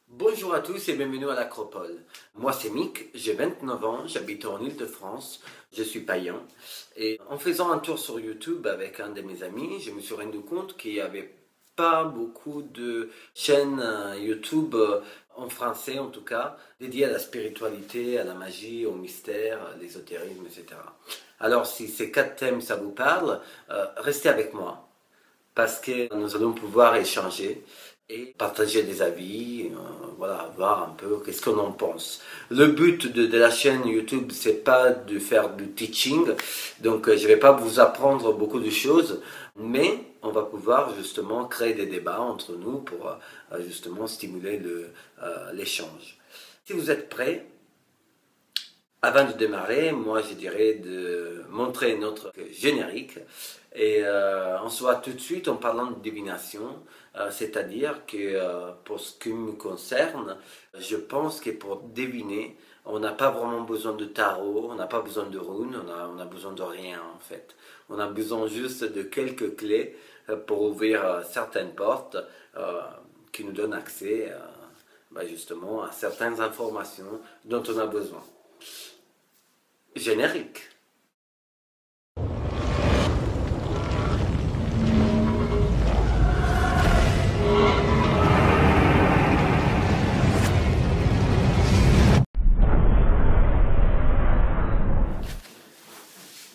Bonjour à tous et bienvenue à l'Acropole. Moi c'est Mick, j'ai 29 ans, j'habite en Île-de-France, je suis païen. Et en faisant un tour sur YouTube avec un de mes amis, je me suis rendu compte qu'il n'y avait pas beaucoup de chaînes YouTube en français en tout cas, dédiées à la spiritualité, à la magie, au mystère, à l'ésotérisme, etc. Alors si ces quatre thèmes ça vous parle, restez avec moi parce que nous allons pouvoir échanger et partager des avis, voilà, voir un peu qu'est-ce qu'on en pense. Le but de la chaîne YouTube, c'est pas de faire du teaching, donc je vais pas vous apprendre beaucoup de choses, mais on va pouvoir justement créer des débats entre nous pour justement stimuler l'échange. Si vous êtes prêts, avant de démarrer, moi je dirais de montrer notre générique et on se voit tout de suite en parlant de divination, c'est-à-dire que pour ce qui me concerne, je pense que pour deviner, on n'a pas vraiment besoin de tarot, on n'a pas besoin de runes, on a besoin de rien en fait. On a besoin juste de quelques clés pour ouvrir certaines portes qui nous donnent accès justement à certaines informations dont on a besoin. Générique.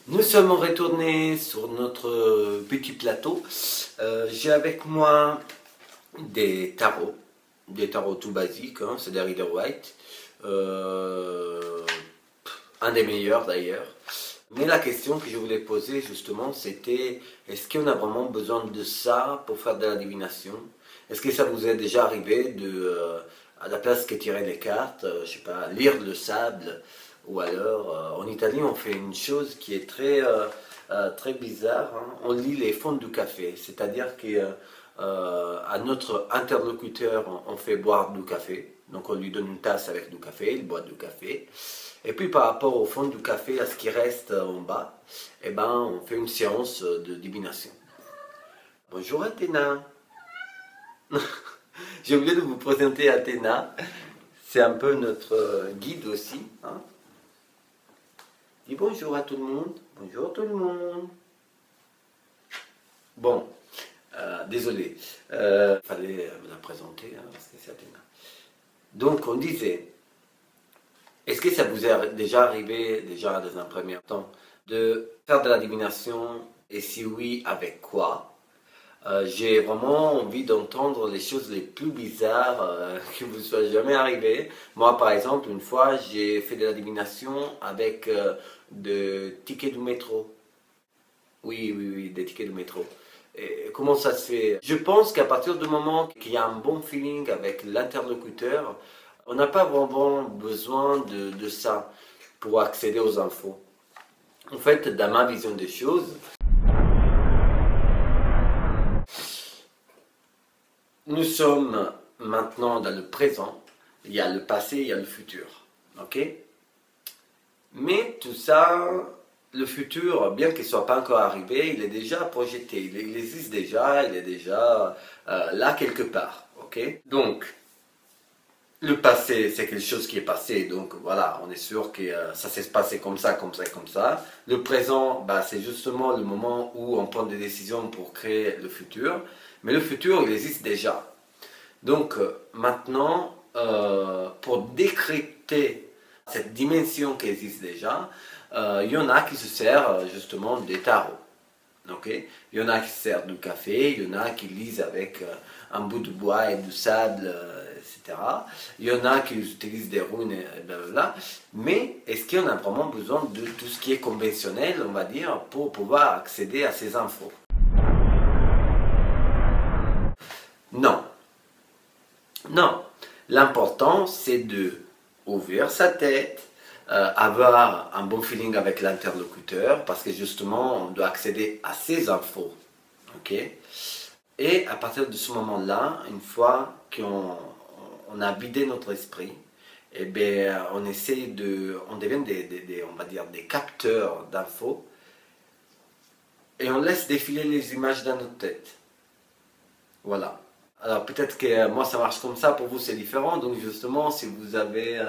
Nous sommes retournés sur notre petit plateau. J'ai avec moi des tarots tout basiques, hein, c'est des Rider-Waite. Un des meilleurs d'ailleurs. Mais la question que je voulais poser justement, c'était est-ce qu'on a vraiment besoin de ça pour faire de la divination? Est-ce que ça vous est déjà arrivé de, à la place que tirer les cartes, je sais pas, lire le sable? Ou alors, en Italie, on fait une chose qui est très bizarre, hein. On lit les fonds du café, c'est-à-dire que à notre interlocuteur, on fait boire du café. Donc on lui donne une tasse avec du café, il boit du café. Et puis par rapport au fond du café, à ce qui reste en bas, eh ben, on fait une séance de divination. Bonjour Athéna. J'ai oublié de vous présenter Athéna. C'est un peu notre guide aussi, hein. Dis bonjour à tout le monde. Bonjour tout le monde. Bon, désolé. Fallait me la présenter, hein, parce que c'est Athéna. Donc on disait, est-ce que ça vous est déjà arrivé, déjà dans un premier temps, de faire de la divination et si oui, avec quoi? J'ai vraiment envie d'entendre les choses les plus bizarres qui vous soient jamais arrivées. Moi, par exemple, une fois, j'ai fait de la divination avec des tickets du métro. Oui, oui, oui, des tickets de métro. Et comment ça se fait? Je pense qu'à partir du moment qu'il y a un bon feeling avec l'interlocuteur, on n'a pas vraiment besoin de ça pour accéder aux infos. En fait, dans ma vision des choses, nous sommes maintenant dans le présent, il y a le passé, il y a le futur. Ok? Mais tout ça, le futur, bien qu'il ne soit pas encore arrivé, il est déjà projeté, il existe déjà, il est déjà là quelque part. Ok? Donc, le passé, c'est quelque chose qui est passé, donc voilà, on est sûr que ça s'est passé comme ça, comme ça, comme ça. Le présent, bah, c'est justement le moment où on prend des décisions pour créer le futur. Mais le futur, il existe déjà. Donc maintenant, pour décrypter cette dimension qui existe déjà, il y en a qui se servent justement des tarots. Okay? Il y en a qui se servent du café, il y en a qui lisent avec un bout de bois et du sable, etc. Il y en a qui utilisent des runes, et blablabla. Mais est-ce qu'on a vraiment besoin de tout ce qui est conventionnel, on va dire, pour pouvoir accéder à ces infos? Non. Non. L'important, c'est de ouvrir sa tête, avoir un bon feeling avec l'interlocuteur, parce que justement, on doit accéder à ces infos. Ok? Et à partir de ce moment-là, une fois qu'on a vidé notre esprit, eh bien, on essaie on devient on va dire, des capteurs d'infos, et on laisse défiler les images dans notre tête. Voilà. Alors peut-être que moi ça marche comme ça, pour vous c'est différent. Donc justement, si vous avez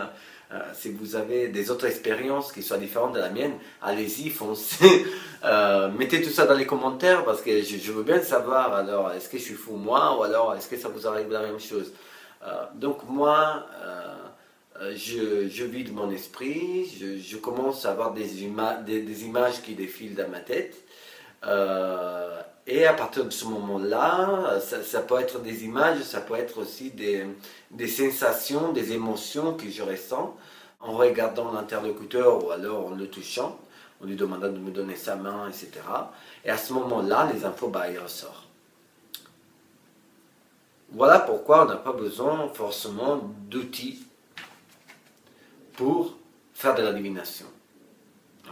des autres expériences qui soient différentes de la mienne, allez-y, foncez. Mettez tout ça dans les commentaires parce que je veux bien savoir. Alors, est-ce que je suis fou moi ou alors est-ce que ça vous arrive la même chose? Donc moi, je vide mon esprit, je commence à avoir des images qui défilent dans ma tête. Et à partir de ce moment-là, ça peut être des images, ça peut être aussi des sensations, des émotions que je ressens en regardant l'interlocuteur ou alors en le touchant, en lui demandant de me donner sa main, etc. Et à ce moment-là, les infos, bah, ils ressortent. Voilà pourquoi on n'a pas besoin forcément d'outils pour faire de la divination.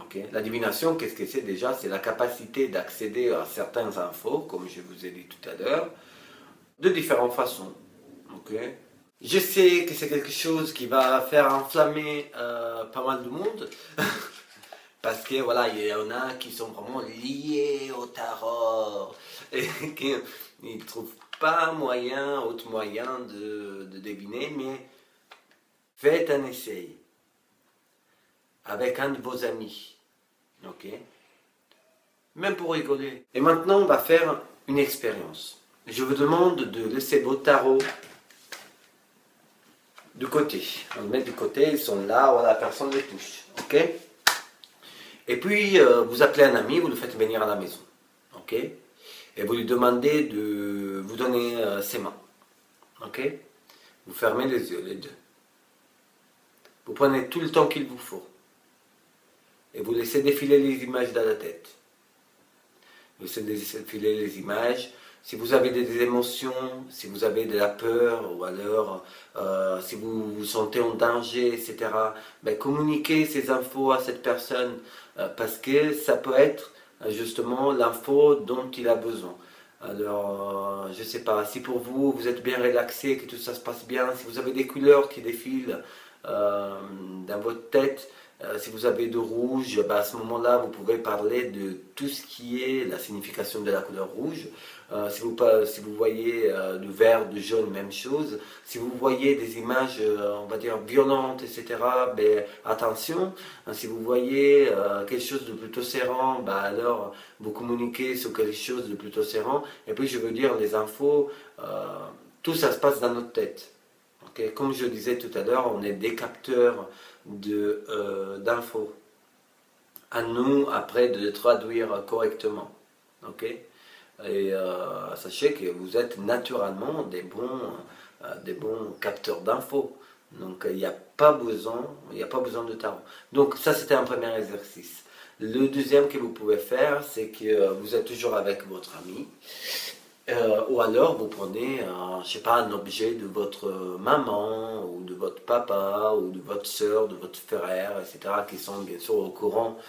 Okay. La divination, qu'est-ce que c'est déjà? C'est la capacité d'accéder à certaines infos, comme je vous ai dit tout à l'heure, de différentes façons. Okay. Je sais que c'est quelque chose qui va faire enflammer pas mal de monde, parce que voilà, il y en a qui sont vraiment liés au tarot et qui ne trouvent pas autre moyen de deviner, mais faites un essai avec un de vos amis. Ok? Même pour rigoler. Et maintenant, on va faire une expérience. Je vous demande de laisser vos tarots de côté. On les met de côté, ils sont là, voilà, personne ne les touche. Ok? Et puis, vous appelez un ami, vous le faites venir à la maison. Ok? Et vous lui demandez de vous donner ses mains. Ok? Vous fermez les yeux, les deux. Vous prenez tout le temps qu'il vous faut. Et vous laissez défiler les images dans la tête. Vous laissez défiler les images. Si vous avez des émotions, si vous avez de la peur, ou alors si vous vous sentez en danger, etc., ben, communiquez ces infos à cette personne parce que ça peut être justement l'info dont il a besoin. Alors, je ne sais pas, si pour vous, vous êtes bien relaxé, que tout ça se passe bien, si vous avez des couleurs qui défilent dans votre tête, si vous avez de rouge, ben à ce moment-là, vous pouvez parler de tout ce qui est la signification de la couleur rouge. Si vous voyez du vert, du jaune, même chose. Si vous voyez des images, on va dire, violentes, etc., ben, attention. Si vous voyez quelque chose de plutôt serrant, ben, alors vous communiquez sur quelque chose de plutôt serrant. Et puis, je veux dire, les infos, tout ça se passe dans notre tête. Okay? Comme je le disais tout à l'heure, on est des capteurs d'infos. À nous, après, de les traduire correctement. Ok? Et sachez que vous êtes naturellement des bons capteurs d'infos. Donc il n'y a pas besoin de tarot. Donc ça c'était un premier exercice. Le deuxième que vous pouvez faire, c'est que vous êtes toujours avec votre ami. Ou alors vous prenez, je sais pas, un objet de votre maman, ou de votre papa, ou de votre soeur, de votre frère, etc., qui sont bien sûr au courant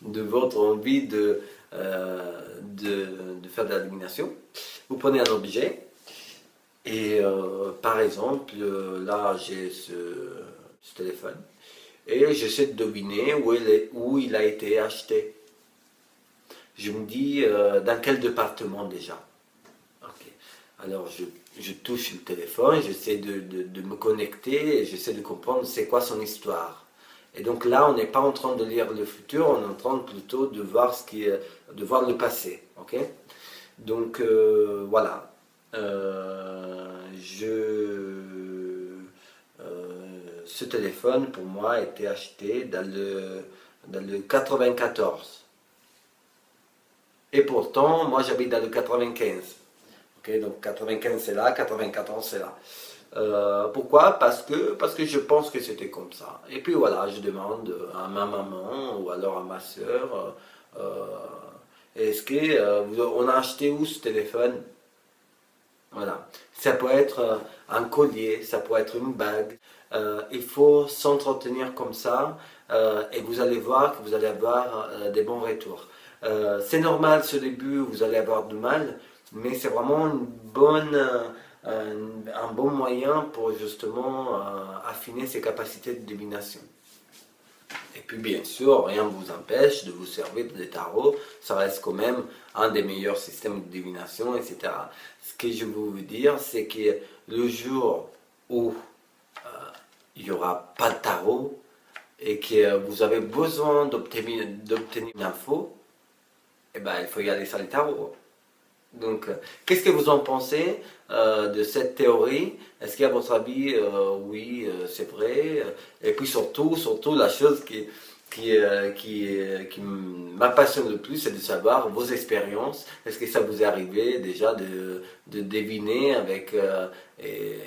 de votre envie de faire de la divination. Vous prenez un objet, et par exemple, là j'ai ce téléphone, et j'essaie de deviner où il a été acheté. Je me dis dans quel département déjà. Okay. Alors je touche le téléphone, j'essaie de me connecter et j'essaie de comprendre c'est quoi son histoire. Et donc là, on n'est pas en train de lire le futur, on est en train plutôt de voir de voir le passé. Okay. Donc voilà. Ce téléphone pour moi a été acheté dans le 94. Et pourtant, moi j'habite dans le 95. Okay, donc 95 c'est là, 94 c'est là. Pourquoi? Parce que je pense que c'était comme ça. Et puis voilà, je demande à ma maman ou alors à ma soeur, est-ce qu'on a acheté où ce téléphone? Voilà. Ça peut être un collier, ça peut être une bague. Il faut s'entretenir comme ça et vous allez voir que vous allez avoir des bons retours. C'est normal ce début, vous allez avoir du mal, mais c'est vraiment un bon moyen pour justement affiner ses capacités de divination. Et puis bien sûr, rien ne vous empêche de vous servir des tarots, ça reste quand même un des meilleurs systèmes de divination, etc. Ce que je veux vous dire, c'est que le jour où il n'y aura pas de tarot et que vous avez besoin d'obtenir une info, eh ben, il faut y aller sur les tarots. Donc, qu'est-ce que vous en pensez de cette théorie? Est-ce qu'à votre avis, oui, c'est vrai? Et puis surtout, la chose qui m'appassionne le plus, c'est de savoir vos expériences. Est-ce que ça vous est arrivé déjà de deviner avec, et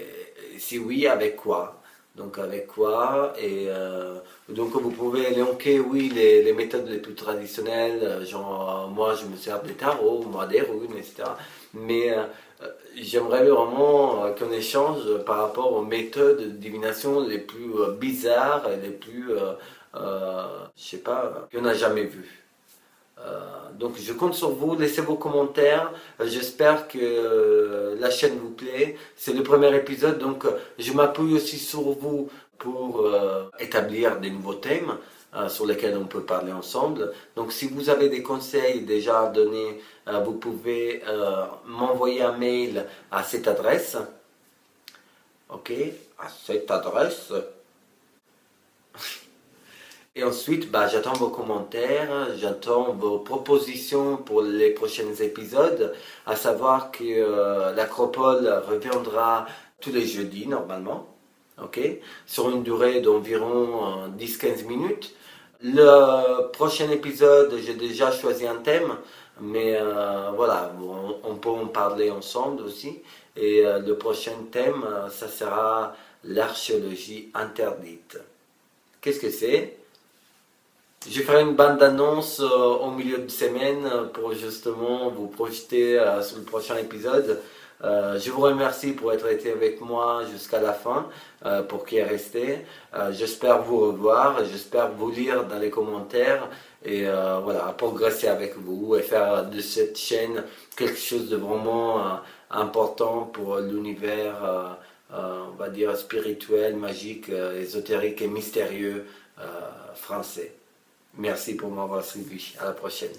si oui, avec quoi? Donc avec quoi? Et donc vous pouvez linker, oui, les méthodes les plus traditionnelles, genre moi je me sers des tarots, moi des runes, etc. Mais j'aimerais vraiment qu'on échange par rapport aux méthodes de divination les plus bizarres et les plus, je sais pas, qu'on n'a jamais vues. Donc je compte sur vous, laissez vos commentaires, j'espère que la chaîne vous plaît, c'est le premier épisode, donc je m'appuie aussi sur vous pour établir des nouveaux thèmes sur lesquels on peut parler ensemble. Donc si vous avez des conseils déjà à donner, vous pouvez m'envoyer un mail à cette adresse, ok, à cette adresse. Et ensuite, bah, j'attends vos commentaires, j'attends vos propositions pour les prochains épisodes, à savoir que l'Acropole reviendra tous les jeudis normalement, ok, sur une durée d'environ 10-15 minutes. Le prochain épisode, j'ai déjà choisi un thème, mais voilà, on peut en parler ensemble aussi. Et le prochain thème, ça sera l'archéologie interdite. Qu'est-ce que c'est? Je ferai une bande-annonce au milieu de semaine pour justement vous projeter sur le prochain épisode. Je vous remercie pour être été avec moi jusqu'à la fin, pour qui est resté. J'espère vous revoir, j'espère vous lire dans les commentaires et voilà, progresser avec vous et faire de cette chaîne quelque chose de vraiment important pour l'univers, on va dire spirituel, magique, ésotérique et mystérieux français. Merci pour m'avoir suivi. À la prochaine.